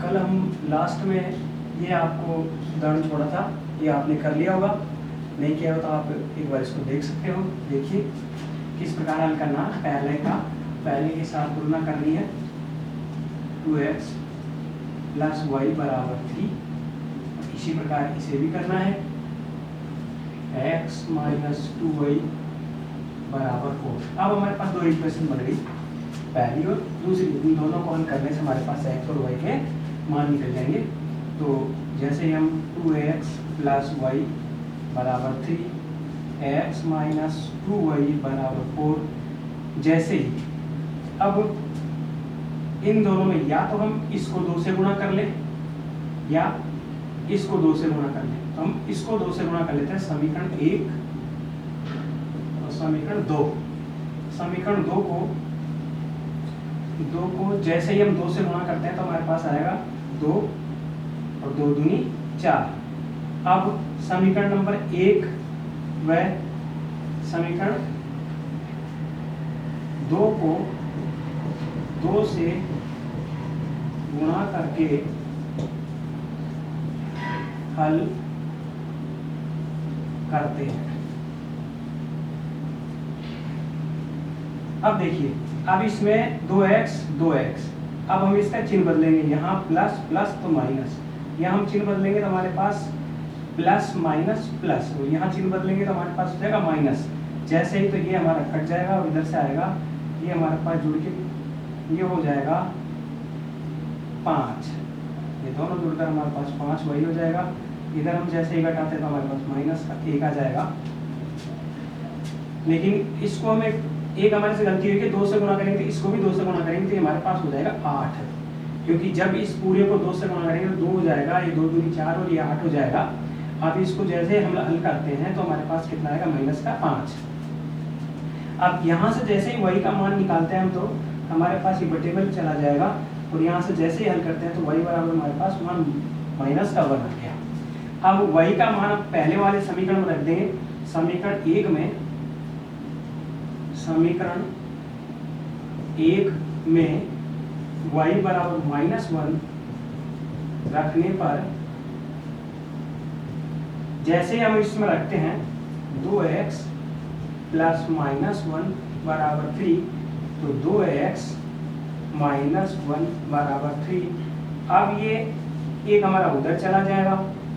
कल हम लास्ट में ये आपको उदाहरण छोड़ा था, ये आपने कर लिया होगा, नहीं किया हो तो आप एक बार इसको देख सकते हो। देखिए किस प्रकार हल करना है। पहले के साथ तुलना करनी है। 2x प्लस वाई बराबर 3। इसी प्रकार इसे भी करना है। x माइनस 2y बराबर 4। अब हमारे पास दो इक्वेशन बन गई, पहली और दूसरी। इन दोनों को हल करने से हमारे पास x और y के मान निकल जाएंगे। तो जैसे ही हम 2x प्लस वाई बराबर 3, x माइनस 2y बराबर 4, जैसे ही अब इन दोनों में या तो हम इसको 2 से गुणा कर लें या इसको 2 से गुणा कर लें। तो हम इसको 2 से गुणा कर लेते हैं, समीकरण 1 और समीकरण 2। समीकरण 2 को जैसे ही हम 2 से गुणा करते हैं तो हमारे पास आएगा 2 और 2 दूनी 4। अब समीकरण नंबर 1 व समीकरण 2 को 2 से गुणा करके हल करते हैं। अब देखिए, अब इसमें 2x 2x, अब हम इसका चिन्ह बदलेंगे, यहाँ प्लस प्लस तो माइनस, यहाँ हम चिन्ह बदलेंगे तो हमारे पास प्लस माइनस प्लस, और यहाँ चिन्ह बदलेंगे तो हमारे पास हो जाएगा माइनस। जैसे ही तो ये हमारा कट जाएगा और इधर से आएगा, ये हमारे पास जुड़ के ये हो जाएगा 5। ये दोनों जुड़कर हमारे पास 5 वही हो जाएगा। इधर हम जैसे ही घटाते हैं तो हमारे पास माइनस का 1 आ जाएगा। लेकिन इसको हमें एक हमारे से गलती हुई कि 2 से गुणा करेंगे, इसको भी 2 से गुणा करेंगे तो हमारे पास हो जाएगा 8। क्योंकि जब इस पूरे को 2 से गुणा करेंगे तो 2 हो जाएगा, ये 2 दूनी 4 और ये 8 हो जाएगा। अब इसको जैसे हम हल करते हैं तो हमारे पास कितना आएगा, माइनस का 5। अब यहाँ से जैसे ही y का मान निकालते हैं हम तो हमारे पास ये बटेबल चला जाएगा, और यहाँ से जैसे ही हल करते हैं तो y बराबर हमारे पास मान माइनस का 1 आ गया। अब y का मान पहले वाले समीकरण में रख देंगे। समीकरण 1 में y बराबर -1 रखने पर जैसे हम इसमें रखते हैं 2x प्लस -1 बराबर 3, तो 2x -1 बराबर 3। अब ये एक हमारा उधर चला जाएगा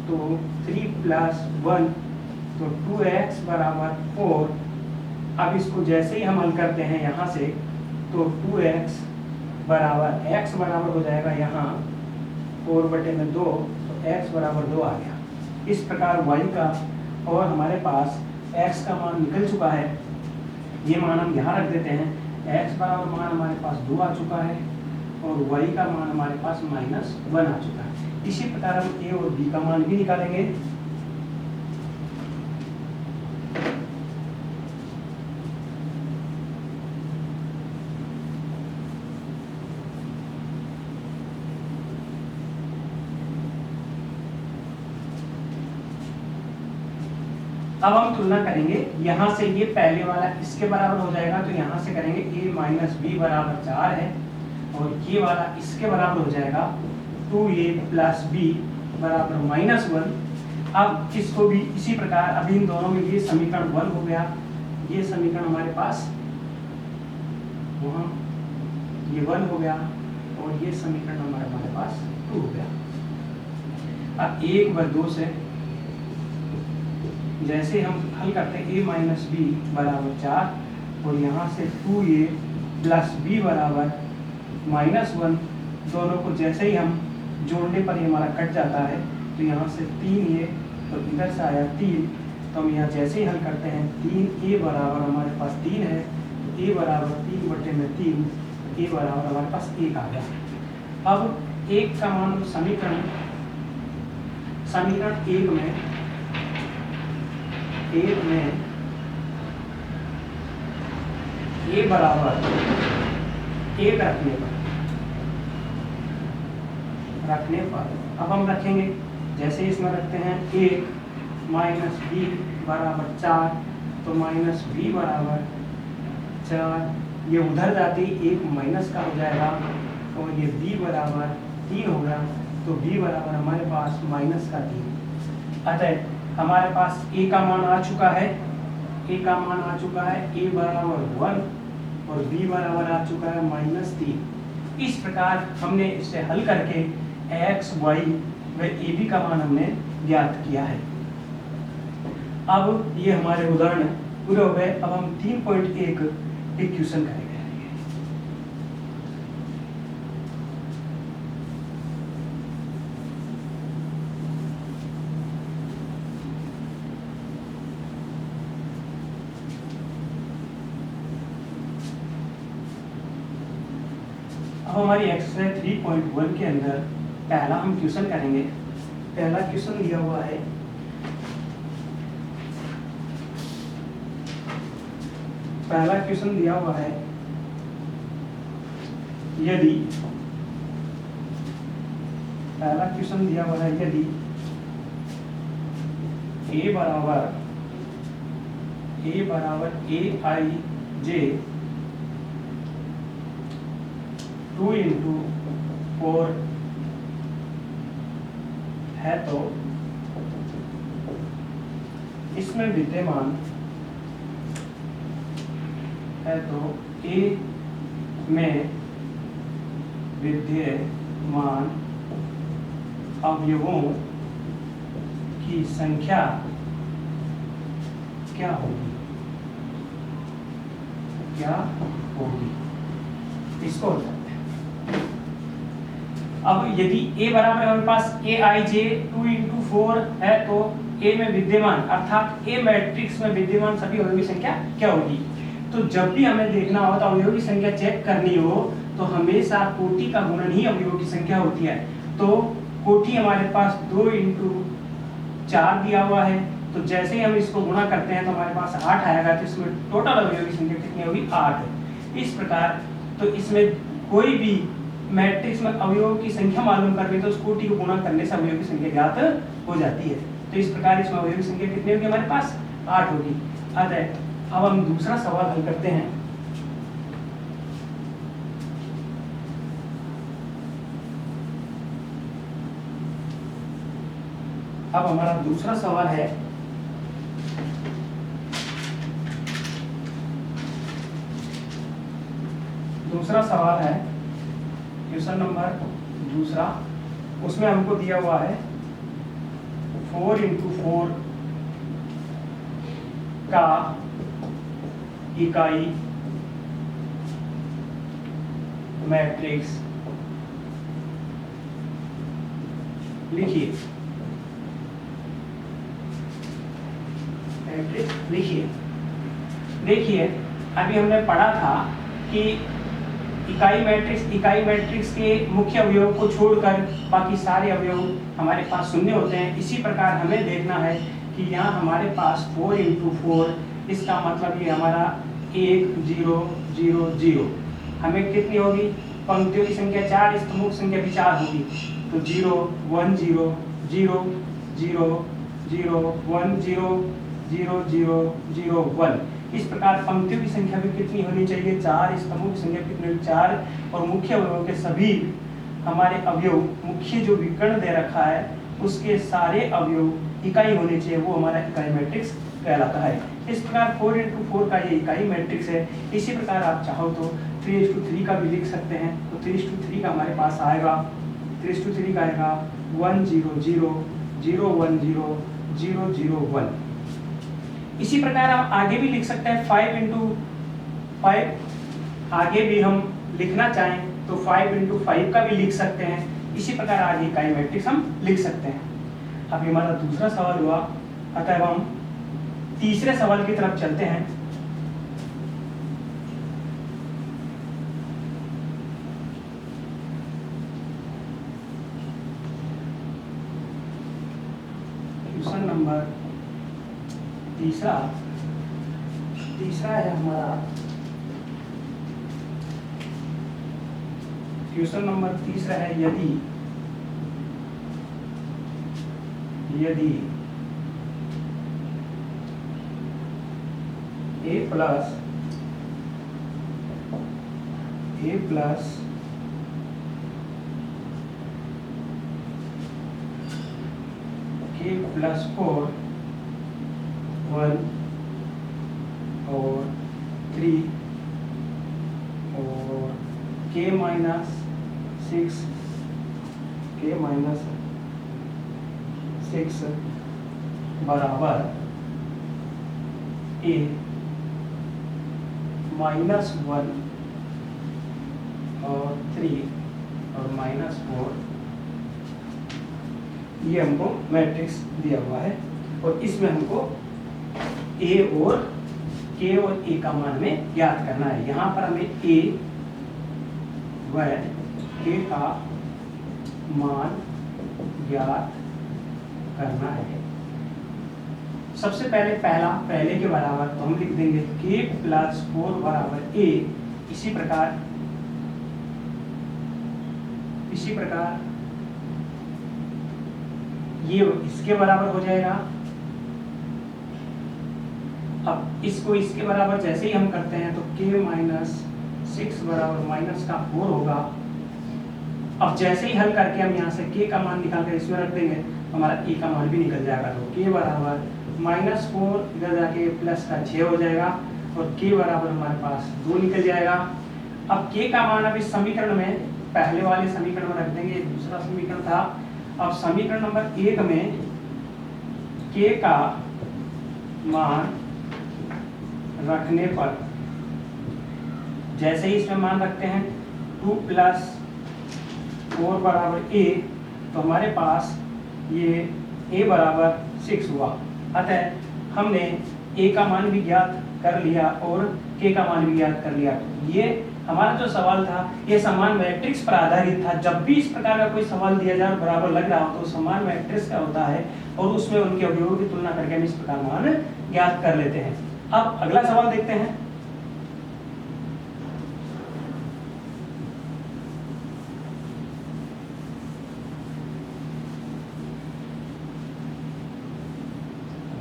तो 3 प्लस 1, तो 2x बराबर 4। अब इसको जैसे ही हम हल करते हैं यहाँ से तो 2x बराबर x बराबर हो जाएगा यहाँ 4/2, तो x बराबर 2 आ गया। इस प्रकार y का और हमारे पास x का मान निकल चुका है। ये मान हम यहाँ रख देते हैं। x बराबर मान हमारे पास 2 आ चुका है और y का मान हमारे पास -1 आ चुका है। इसी प्रकार हम a और b का मान भी निकालेंगे। अब हम तुलना करेंगे, यहाँ से ये पहले वाला इसके बराबर हो जाएगा, तो यहाँ से करेंगे a माइनस बी बराबर 4 है, और ये वाला इसके बराबर हो जाएगा 2a प्लस बी बराबर -1। अब इसको भी इसी प्रकार, अभी इन दोनों में ये समीकरण 1 हो गया, ये समीकरण हमारे पास वहाँ ये 1 हो गया, और ये समीकरण हमारे पास 2 हो गया। अब 1 व 2 से जैसे हम हल करते हैं a माइनस बी बराबर 4, और यहाँ से 2a प्लस बी बराबर -1, दोनों को जैसे ही हम जोड़ने पर ये हमारा कट जाता है, तो यहाँ से 3a और इधर से आया 3, तो हम यहाँ जैसे ही हल करते हैं 3a बराबर हमारे पास 3 है, तो a बराबर 3/3, a बराबर हमारे पास 1 आ गया। अब 1 का मान समीकरण 1 में a बराबर 1 रखने पर अब हम रखेंगे, जैसे इसमें रखते हैं 1 माइनस बी बराबर 4, तो माइनस बी बराबर 4, ये उधर जाते ही 1 माइनस का हो जाएगा, और ये b बराबर 3 हो गया, तो b बराबर हमारे पास -3। अतः हमारे पास a का मान आ चुका है, a बराबर 1 और b बराबर आ चुका है -3। इस प्रकार हमने इसे हल करके x, y व a b का मान हमने ज्ञात किया है। अब ये हमारे उदाहरण पूरे हो गए। अब हम 3.1 एक क्वेश्चन करेंगे। अब हमारी एक्सरसाइज 3.1 के अंदर पहला हम क्वेश्चन करेंगे। पहला क्वेश्चन दिया हुआ है, यदि a बराबर aij 2 into 4 है, तो इसमें विद्यमान है, तो a में विद्यमान अवयवों की संख्या क्या होगी? इसको बताते हैं। अब यदि a बराबर हमारे पास aij 2 into 4 है, तो a में विद्यमान अर्थात a मैट्रिक्स में विद्यमान सभी अवयवों की संख्या क्या होगी? तो जब भी हमें देखना हो तो अवयवों की संख्या चेक करनी हो तो हमेशा कोटि का गुणन ही अवयवों की संख्या होती है। तो कोटि हमारे पास 2 into 4 दिया हुआ है, तो जैसे ही हम इसको गुणा करते हैं तो हमारे पास 8 आएगा, तो इसमें टोटल अवयवों की संख्या कितनी होगी? 8। इस प्रकार तो इसमें कोई भी मैट्रिक्स में अवयवों की संख्या मालूम करनी तो उस कोटि को गुणा करने से अवयवों की संख्या ज्ञात हो जाती है। तो इस प्रकार इसमें अवयवों की संख्या कितनी होगी? हमारे पास 8 होगी। अतः अब हम दूसरा सवाल हल करते हैं। अब हमारा दूसरा सवाल है, क्वेश्चन नंबर दूसरा। उसमें हमको दिया हुआ है 4 into 4 का इकाई मैट्रिक्स लिखिए। देखिए, अभी हमने पढ़ा था कि इकाई मैट्रिक्स के मुख्य अवयव को छोड़कर बाकी सारे अवयव हमारे पास शून्य होते हैं। इसी प्रकार हमें देखना है कि यहाँ हमारे पास 4 into 4, इसका मतलब ये हमारा 1 0 0 0, हमें कितनी होगी? पंक्तियों की संख्या 4, स्तंभों की संख्या भी 4 होगी। तो 0 1 0 0 0 0 1 0 0 0 0 1। इस प्रकार पंक्तियों की संख्या भी कितनी होनी चाहिए? 4। स्तंभों की संख्या कितनी होगी? 4। और मुख्य अवयवों के सभी हमारे अवयव, मुख्य जो विकर्ण दे रखा है उसके सारे अवयव इकाई होने चाहिए, वो हमारा इकाई मैट्रिक्स कहलाता है। इस प्रकार 4 into 4 का ये इकाई मैट्रिक्स है। इसी प्रकार आप चाहो तो 3:3 का भी लिख सकते हैं। तो 3:3 का हमारे पास आएगा, 3:3 का आएगा 1 0 0 0 1 0 0 0 1। इसी प्रकार हम आगे भी लिख सकते हैं 5 into 5। आगे भी हम लिखना चाहें तो 5 into 5 का भी लिख सकते हैं। इसी प्रकार आगे इकाई मैट्रिक्स हम लिख सकते हैं। अब हमारा दूसरा सवाल हुआ, अतः हम तीसरे सवाल की तरफ चलते हैं। क्वेश्चन नंबर तीसरा है हमारा, क्वेश्चन नंबर तीसरा है, यदि a plus k प्लस 4 1 और 3 और k माइनस 6 बराबर a माइनस 1 और 3 और माइनस 4, ये हमको मैट्रिक्स दिया हुआ है और इसमें हमको a और k और a का मान हमें ज्ञात करना है। यहाँ पर हमें a व k का मान ज्ञात करना है। सबसे पहले पहले के बराबर तो हम लिख देंगे k प्लस 4 बराबर a। इसी प्रकार ये इसके बराबर हो जाएगा। अब इसको इसके बराबर जैसे ही हम करते हैं तो k माइनस 6 बराबर माइनस का 4 होगा। अब जैसे ही हल करके हम यहाँ से k का मान निकाल कर इसमें रख देंगे तो हमारा a का मान भी निकल जाएगा। तो k बराबर माइनस 4 इधर जाके प्लस का 6 हो जाएगा और k बराबर हमारे पास 2 निकल जाएगा। अब k का मान अब इस समीकरण में पहले वाले समीकरण में रख देंगे, दूसरा समीकरण था। अब समीकरण नंबर 1 में k का मान रखने पर जैसे ही इसमें मान रखते हैं 2 प्लस 4 बराबर a, तो हमारे पास ये a बराबर 6 हुआ। अतः हमने a का मान भी ज्ञात कर लिया और k का मान भी ज्ञात कर लिया। ये हमारा जो सवाल था ये समान मैट्रिक्स पर आधारित था। जब भी इस प्रकार का कोई सवाल दिया जाए बराबर लग रहा हो तो समान मैट्रिक्स का होता है और उसमें उनके अवयवों की तुलना करके हम इस प्रकार मान ज्ञात कर लेते हैं। अब अगला सवाल देखते हैं।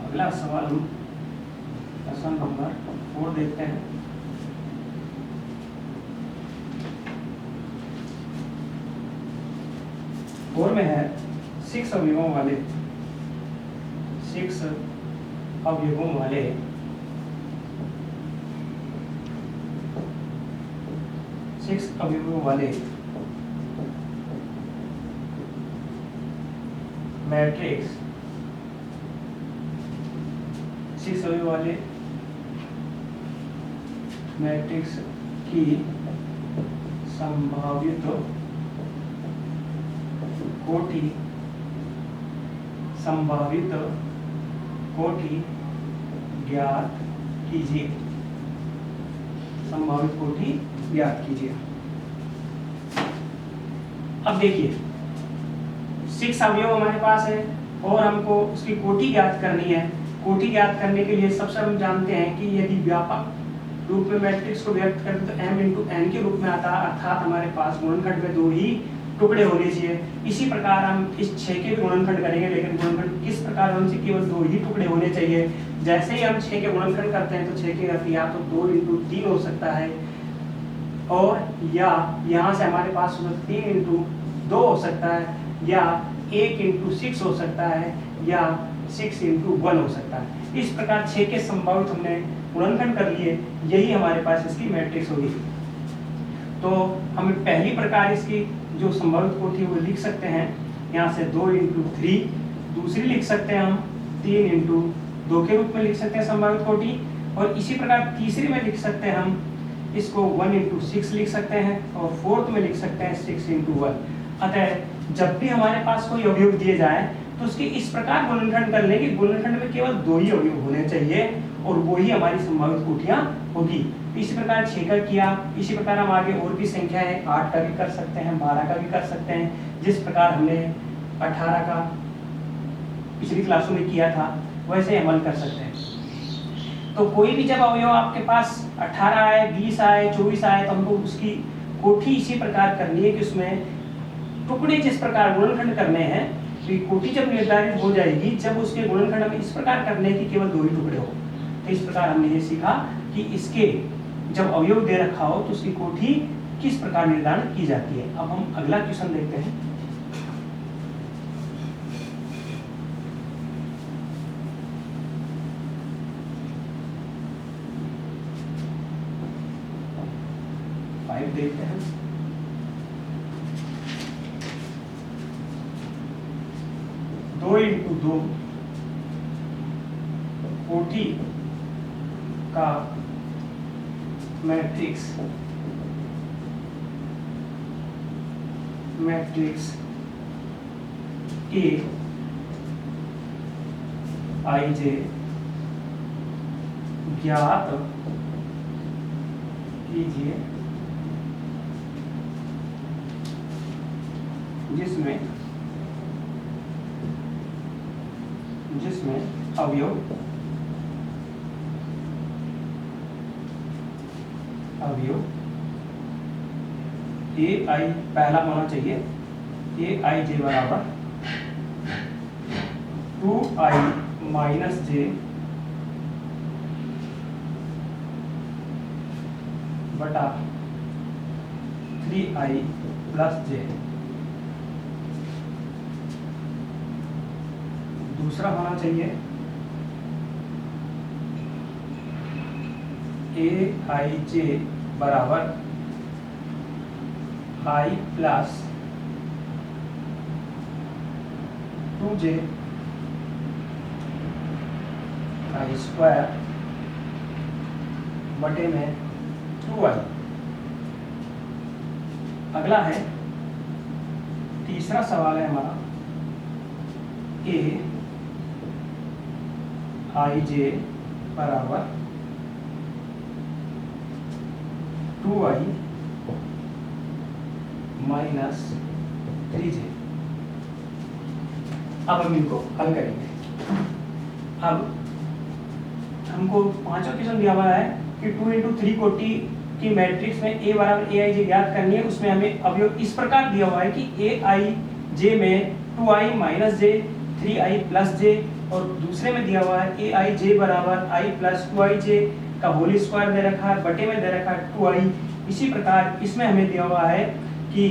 अगला सवाल हम क्वेश्चन नंबर 4 देखते हैं। और में है 6 अवयवों वाले 6 अवयवों वाले मैट्रिक्स 6 अवयव वाले मैट्रिक्स की संभावित कोटि ज्ञात कीजिए। संभावित कोटि ज्ञात कीजिए। अब देखिए 6 अवयव हमारे पास है और हमको उसकी कोटि ज्ञात करनी है। कोटि ज्ञात करने के लिए सबसे हम जानते हैं कि यदि व्यापक रूप में मैट्रिक्स को व्यक्त करें तो m इंटू n के रूप में आता है, अर्थात हमारे पास गुणनखंड में 2 ही टुकड़े होने चाहिए। इसी प्रकार हम इस 6 के भी गुणनखंड करेंगे, लेकिन गुणनखंड किस प्रकार हमसे केवल 2 ही टुकड़े होने चाहिए। जैसे ही हम 6 के गुणनखंड करते हैं तो 6 की गति या तो 2 इंटू 3 हो सकता है और या यहाँ से हमारे पास 3 इंटू 2 हो सकता है या 1 इंटू 6 हो सकता है या 6 इंटू 1 हो सकता है। इस प्रकार 6 के संभावित हमने गुणनखंड कर लिए, यही हमारे पास इसकी मैट्रिक्स होगी। तो हम पहली प्रकार इसकी जो संभावित कोटि वो लिख सकते हैं यहाँ से 2 इंटू 3, दूसरी लिख सकते हैं हम 3 इंटू 2 के रूप में लिख सकते हैं संभावित कोटि, और इसी प्रकार तीसरी में लिख सकते हैं हम इसको 1 इंटू 6 लिख सकते हैं और फोर्थ में लिख सकते हैं 6 इंटू 1। अतः जब भी हमारे पास कोई अवयव दिए जाए तो उसके इस प्रकार गुणनखंड कर लें कि गुणनखंड में केवल 2 ही अवयव होने चाहिए और वो ही हमारी संभावित कोटियां होगी। इसी प्रकार 6 का किया, इसी प्रकार हम आगे और भी संख्या है 8 का भी कर सकते हैं, 12 का भी कर सकते हैं। जिस प्रकार हमने 18 का पिछली क्लासों में किया था वैसे अमल कर सकते हैं। तो कोई भी जब अवयव आपके पास 18 आए, 20 आए, 24 आए तो हमको उसकी कोटि इसी प्रकार करनी है कि उसमें टुकड़े जिस प्रकार गुणनखंड करने हैं, तो कोटि जब निर्धारित हो जाएगी जब उसके गुणनखंड में इस प्रकार करने की केवल 2 ही टुकड़े हो। तो इस प्रकार हमने ये सीखा कि इसके जब अवयव दे रखा हो तो उसकी कोटि किस प्रकार निर्धारण की जाती है। अब हम अगला क्वेश्चन देखते हैं। देखते हैं। दो इंटू दो कोटि का मैट्रिक्स ए आई जे ज्ञात कीजिए जिसमें अवयव ए आई पहला होना चाहिए ए आई जे बराबर 2i माइनस जे बटा 3i प्लस जे। दूसरा होना चाहिए ए आई जे बराबर आई प्लस 2j आई स्क्वायर बटे में 2i। अगला है तीसरा सवाल है हमारा ए आई जे बराबर 2i माइनस 3j। अब हम इनको हल करेंगे। अब हमको पांचों क्वेश्चन दिया हुआ है कि 2 इंटू 3 कोटि की मैट्रिक्स में ए बराबर ए आई जे ज्ञात करनी है। उसमें हमें अवयव इस प्रकार दिया हुआ है कि ए आई जे में 2i माइनस जे 3i प्लस जे, और दूसरे में दिया हुआ है ए आई जे बराबर आई प्लस 2i जे का होल स्क्वायर दे रखा है, बटे में दे रखा है 2i। इसी प्रकार इसमें हमें दिया हुआ है कि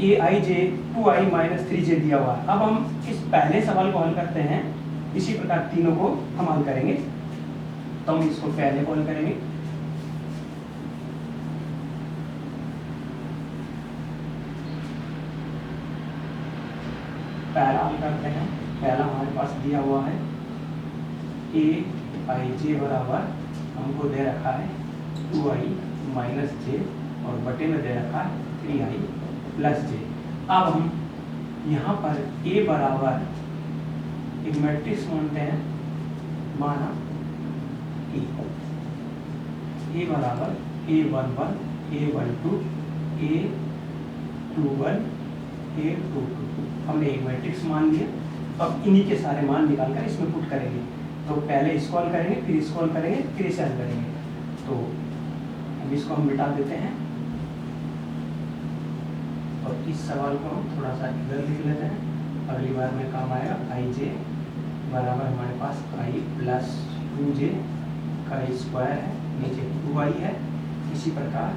ए आई जे 2i माइनस 3j दिया हुआ है। अब हम इस पहले सवाल को हल करते हैं। इसी प्रकार तीनों को हम हल करेंगे। तो हम इसको पहले को हल करेंगे। पहला हल करते हैं। पहला हमारे पास दिया हुआ है ए आई जे बराबर हमको दे रखा है 2i माइनस जे और बटे में दे रखा है 3i प्लस जे। अब हम यहाँ पर ए बराबर एक मैट्रिक्स मानते हैं, माना ए बराबर a11 a12 a21 a22। हमने एक मैट्रिक्स मान लिया। अब इन्हीं के सारे मान निकालकर इसमें पुट करेंगे। तो पहले इसको हल करेंगे, फिर इसको हल करेंगे, फिर इसे हल करेंगे। तो अब इसको हम मिटा देते हैं और इस सवाल को हम थोड़ा सा इधर लिख लेते हैं, अगली बार में काम आएगा। आई जे बराबर हमारे पास आई प्लस 2j का स्क्वायर है, नीचे 2i है। इसी प्रकार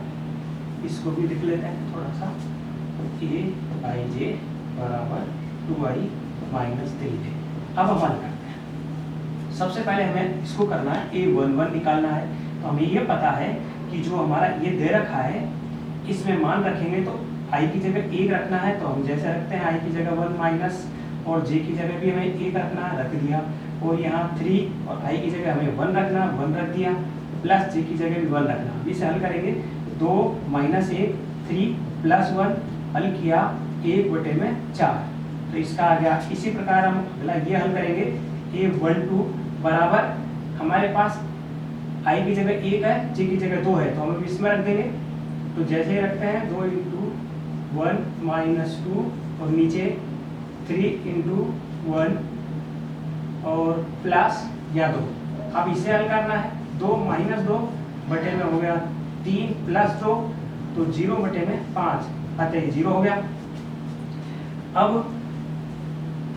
इसको भी लिख लेते हैं थोड़ा सा। ए आई जे बराबर 2i माइनस 3j। अब हम हल करते हैं। सबसे पहले हमें इसको करना है a11 निकालना है। तो हमें ये पता है कि जो हमारा ये दे रखा है इसमें मान रखेंगे तो i की जगह 1 रखना है। तो हम जैसे रखते हैं i की जगह 1 माइनस, और j की जगह भी हमें 1 रखना है, रख दिया। और यहाँ 3 और i की जगह हमें 1 रखना, 1 रख दिया, प्लस j की जगह भी 1 रखना। इसे हल करेंगे 2 माइनस 1 3 प्लस 1, हल किया 1 बटे में 4। तो इसका आ गया। इसी प्रकार हम अगला ये हल करेंगे a12 बराबर हमारे पास i की जगह 1 है, j की जगह 2 है, तो हम इसमें रख देंगे। तो जैसे ही रखते हैं 2 इंटू 1 माइनस 2 और नीचे 3 इंटू 1 और प्लस या 2। अब इसे हल करना है। 2 माइनस 2 बटे में हो गया 3 प्लस 2, तो 0 बटे में 5, अतः 0 हो गया। अब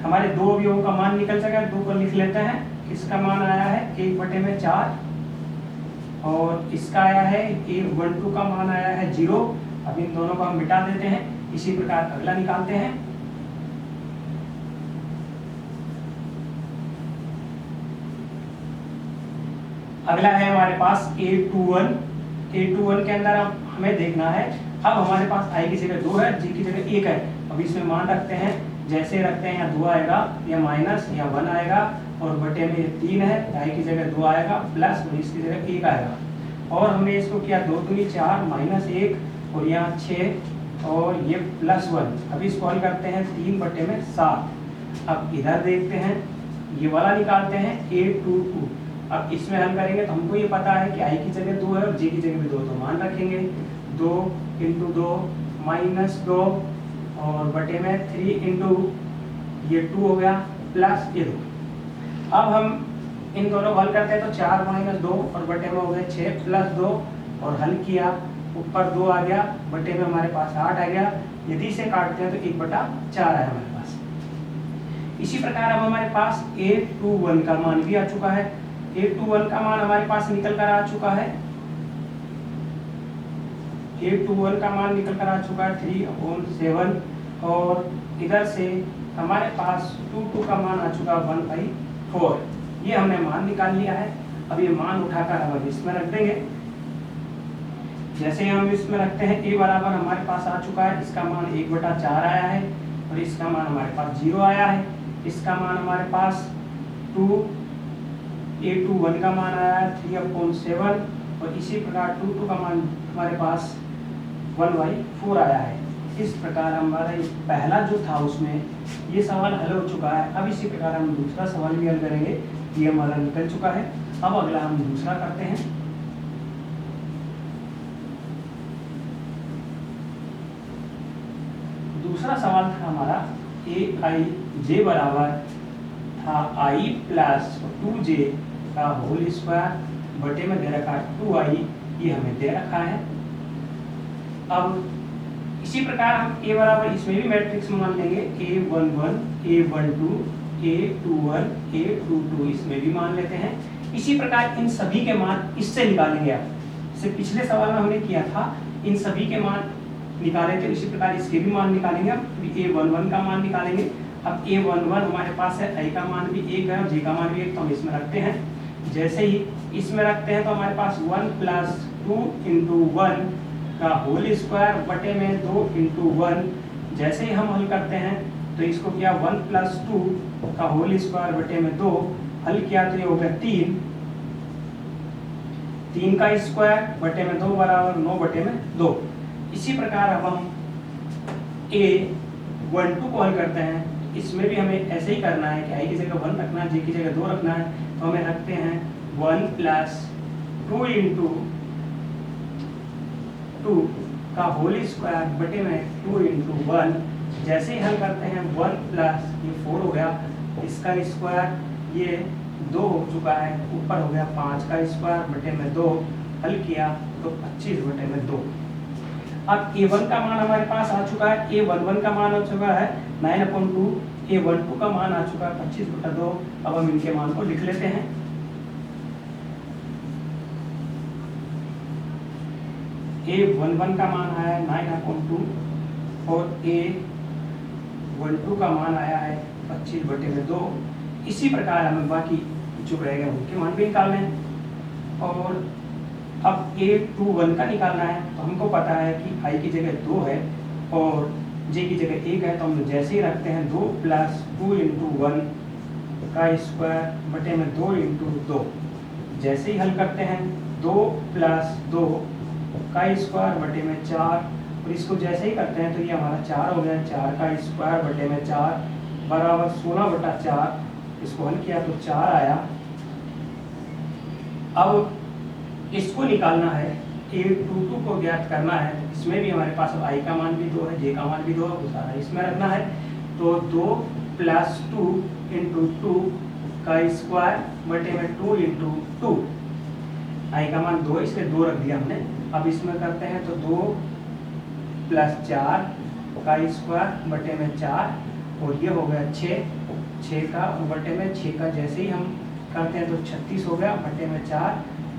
हमारे दो अवयवों का मान निकल सका, 2 को लिख लेते हैं। इसका मान आया है 1 बटे में 4 और इसका आया है 112 का मान आया है 0। अब इन दोनों को हम मिटा देते हैं। इसी प्रकार अगला निकालते हैं। अगला है हमारे पास a21 के अंदर हमें देखना है। अब हमारे पास आई की जगह 2 है, जी की जगह 1 है। अब इसमें मान रखते हैं, जैसे रखते हैं, यहाँ 2 आएगा, या माइनस, या 1 आएगा, और बटे में ये 3 है, आई की जगह 2 आएगा, प्लस और इसकी जगह 1 आएगा। और हमने इसको किया 2 दूनी 4 माइनस 1, और यहाँ 6, और ये प्लस 1। अब इसको हल करते हैं 3 बटे में 7। अब इधर देखते हैं, ये वाला निकालते हैं a22। अब इसमें हल करेंगे तो हमको ये पता है कि आई की जगह 2 है और जे की जगह भी 2, तो मान रखेंगे 2 इंटू 2 माइनस 2, और बटे में 3 इंटू ये 2 हो गया, प्लस ये 2। अब हम इन दोनों को हल करते हैं तो 4 माइनस 2, और बटे में हो गए 6 प्लस 2, और हल किया, ऊपर 2 आ गया, बटे में हमारे पास 8 आ गया। यदि इसे काटते हैं तो 1/4 है हमारे पास। इसी प्रकार अब हमारे पास a21 का मान भी आ चुका है। a21 का मान हमारे पास निकल कर आ चुका है, a21 का मान निकल कर आ चुका है 3/7, और इधर से हमारे पास 22 का मान आ चुका है 1/4। ये हमने मान निकाल लिया है। अब ये मान उठाकर हम इसमें रख देंगे। जैसे हम इसमें रखते हैं, a बराबर हमारे पास आ चुका है, इसका मान 1/4 आया है, और इसका मान हमारे पास 0 आया है। इसका मान हमारे पास a21 का मान आया है 3/7, और इसी प्रकार 22 का मान हमारे पास 1/4 आया है। इस प्रकार हमारा ये पहला जो था उसमें ये सवाल हल हो चुका है। अब इसी प्रकार हम दूसरा सवाल भी हल करेंगे। ये हमारा निकल चुका है। अब अगला हम दूसरा करते हैं। दूसरा सवाल था हमारा aij बराबर था i प्लस 2j का होल स्क्वायर, बटे में दे रखा 2i, ये हमें दे रखा है। अब इसी प्रकार हम a बराबर इसमें भी मैट्रिक्स मान लेंगे, a11 a12 a21 a22, इसमें भी मान लेते हैं। इसी प्रकार इन सभी के मान इससे निकालेंगे। आप इससे पिछले सवाल में हमने किया था, इन सभी के मान निकाले थे, इसी प्रकार इसके भी मान निकालेंगे। अब a11 का मान निकालेंगे। अब a11 हमारे पास है, i का मान भी 1 है और j का मान भी 1, तो हम इसमें रखते हैं। जैसे ही इसमें रखते हैं तो हमारे पास 1 प्लस 2 इंटू 1 का होल स्क्वायर, बटे में 2 इंटू 1। जैसे ही हम हल करते हैं तो इसको किया 1 प्लस 2 का होल स्क्वायर, बटे में 2, हल किया तो ये हो गया 3 का स्क्वायर, बटे में 2 बराबर 9 बटे में 2। इसी प्रकार अब हम a12 को हल करते हैं। इसमें भी हमें ऐसे ही करना है कि i की जगह 1 रखना है, j की जगह 2 रखना है। तो हमें रखते हैं 1 प्लस 2 इंटू 2 का होल स्क्वायर, बटे में 2 इंटू 1। जैसे ही हल करते हैं 1 प्लस ये 4 हो गया, इसका स्क्वायर, ये 2 हो चुका है, ऊपर हो गया 5 का स्क्वायर, बटे में 2, हल किया तो 25 बटे में 2। अब a1 का मान हमारे पास आ चुका है, a11 का मान आ चुका है 9/2, a12 का मान आ चुका है 25/2। अब हम इनके मान को लिख लेते हैं। a11 का मान आया है 9/2, और a12 का मान आया है 25/2। इसी प्रकार हमें बाकी जो रहेगा उनके मान भी निकालने हैं। और अब a21 का निकालना है, तो हमको पता है कि i की जगह 2 है और j की जगह 1 है, तो हम जैसे ही रखते हैं 2 प्लस 2 इंटू 1 का स्क्वायर, बटे में 2 इंटू 2। जैसे ही हल करते हैं 2 प्लस 2 का स्क्वायर, बटे में 4, और इसको जैसे ही करते हैं तो ये हमारा 4 हो गया, 4 का स्क्वायर, बटे में 4 बराबर 16/4। इसको हल किया तो 4 आया। अब इसको निकालना है, a22 को ज्ञात करना है। इसमें भी हमारे पास अब i का मान भी 2 है, j का मान भी 2 है, वो सारा इसमें रखना है। तो 2 प्लस 2 इंटू 2 का स्क्वायर, बटे में 2 इंटू 2। i का मान 2 है, इसलिए 2 रख दिया हमने। अब इसमें करते हैं तो 2 प्लस 4 का स्क्वायर, बटे में 4, और ये हो गया 6 का, बटे में 6 का जैसे ही हम करते हैं तो 36 हो गया, बटे में 4।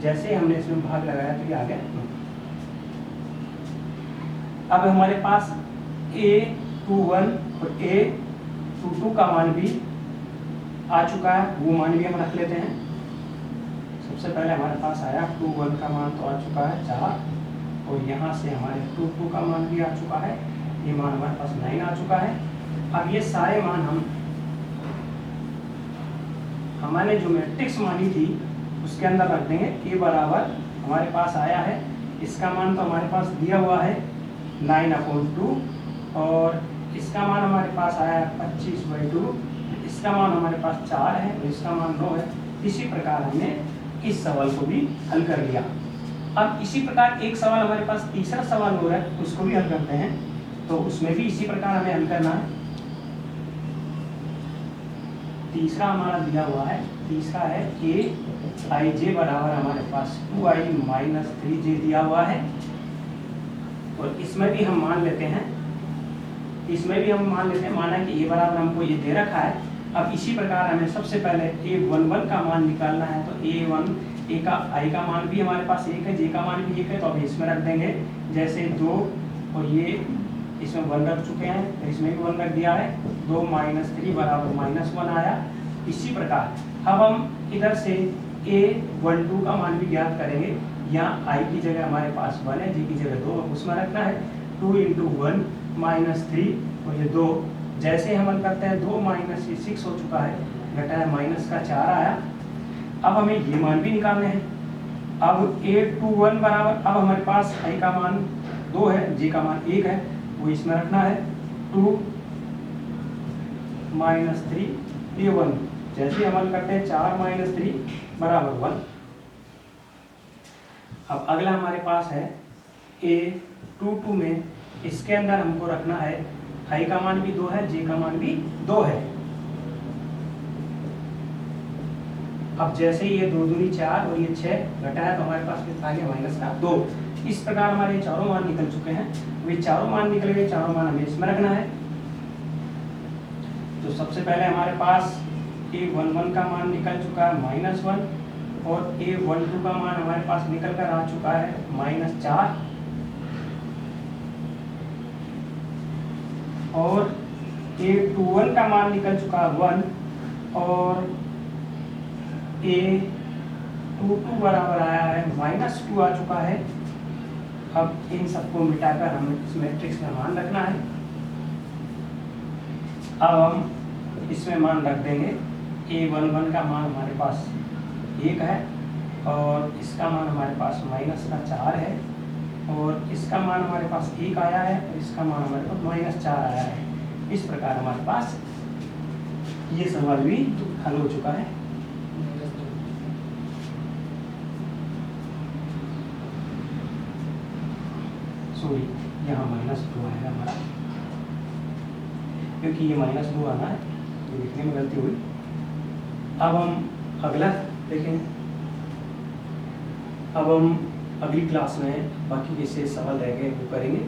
जैसे ही हमने इसमें भाग लगाया तो ये आ गया 9। अब हमारे पास a21 और a22 का मान भी आ चुका है, वो मान भी हम रख लेते हैं। सबसे पहले हमारे पास आया 21 का मान तो आ चुका है 4, और यहाँ से हमारे 2 का मान भी आ चुका है, ये मान हमारे पास 9 आ चुका है। अब ये सारे मान हमने जो मैट्रिक्स मानी थी उसके अंदर रख देंगे। a बराबर हमारे पास आया है, इसका मान तो हमारे पास दिया हुआ है 9/2 और इसका मान हमारे पास आया है 25/2, इसका मान हमारे पास 4 है और इसका मान 9 है। इसी प्रकार हमने इस सवाल को भी हल कर लिया। अब इसी प्रकार एक सवाल हमारे पास तीसरा सवाल हो रहा है, उसको भी हल करते हैं। तो उसमें भी इसी प्रकार हमें हल करना है। तीसरा हमारा दिया हुआ है, तीसरा है aij बराबर हमारे पास 2i - 3j दिया हुआ है और इसमें भी हम मान लेते हैं, माना कि a बराबर हमको ये दे रखा है। अब इसी प्रकार हमें सबसे पहले a11 का मान निकालना है। तो a i का मान भी हमारे पास 1 है, j का मान भी 1 है, तो अब इसमें रख देंगे। जैसे 2 और ये इसमें 1 रख चुके हैं तो इसमें भी 1 रख दिया है, 2 - 3 बराबर -1 आया। इसी प्रकार अब हम इधर से a12 का मान भी ज्ञात करेंगे। यहाँ i की जगह हमारे पास 1 है, j की जगह 2, उसमें रखना है। 2 × 1 - 3 और ये 2, जैसे हम हल करते हैं 2 - 6 हो चुका है, घटा है -4 आया। अब हमें ये मान भी निकालने हैं। अब a21 बराबर, अब हमारे पास i का मान 2 है, j का मान 1 है, वो इसमें रखना है। 2 - 3 a1, जैसे हम हल करते हैं 4 - 3 बराबर 1। अब अगला हमारे पास है a22 में, इसके अंदर हमको रखना है i का मान भी 2 है, j का मान भी 2 है। अब जैसे ये 2 दूनी 4 और ये 6 घटाया तो हमारे पास कितना आ गया -2। इस प्रकार हमारे चारों मान निकल चुके हैं। वे चारों मान निकल गए, चारों मान हमें इसमें रखना है। तो सबसे पहले हमारे पास a11 का मान निकल चुका है -1 और a12 का मान हमारे पास निकल कर आ चुका है -4 और a21 का मान निकल चुका है 1 और a22 बराबर आया है -2 आ चुका है। अब इन सबको मिटाकर हमें इस मैट्रिक्स में मान रखना है। अब हम इसमें मान रख देंगे। a11 का मान हमारे पास 1 है और इसका मान हमारे पास -4 है और इसका मान हमारे पास 1 आया है और इसका मान हमारे पास -4 आया है। इस प्रकार हमारे पास ये सवाल भी हल हो चुका है। सॉरी, यहाँ -2 आएगा हमारा, क्योंकि ये -2 आना है, तो लिखने में गलती हुई। अब हम अगला देखें। अब हम अगली क्लास में बाकी के शेष सवाल रह गए वो करेंगे।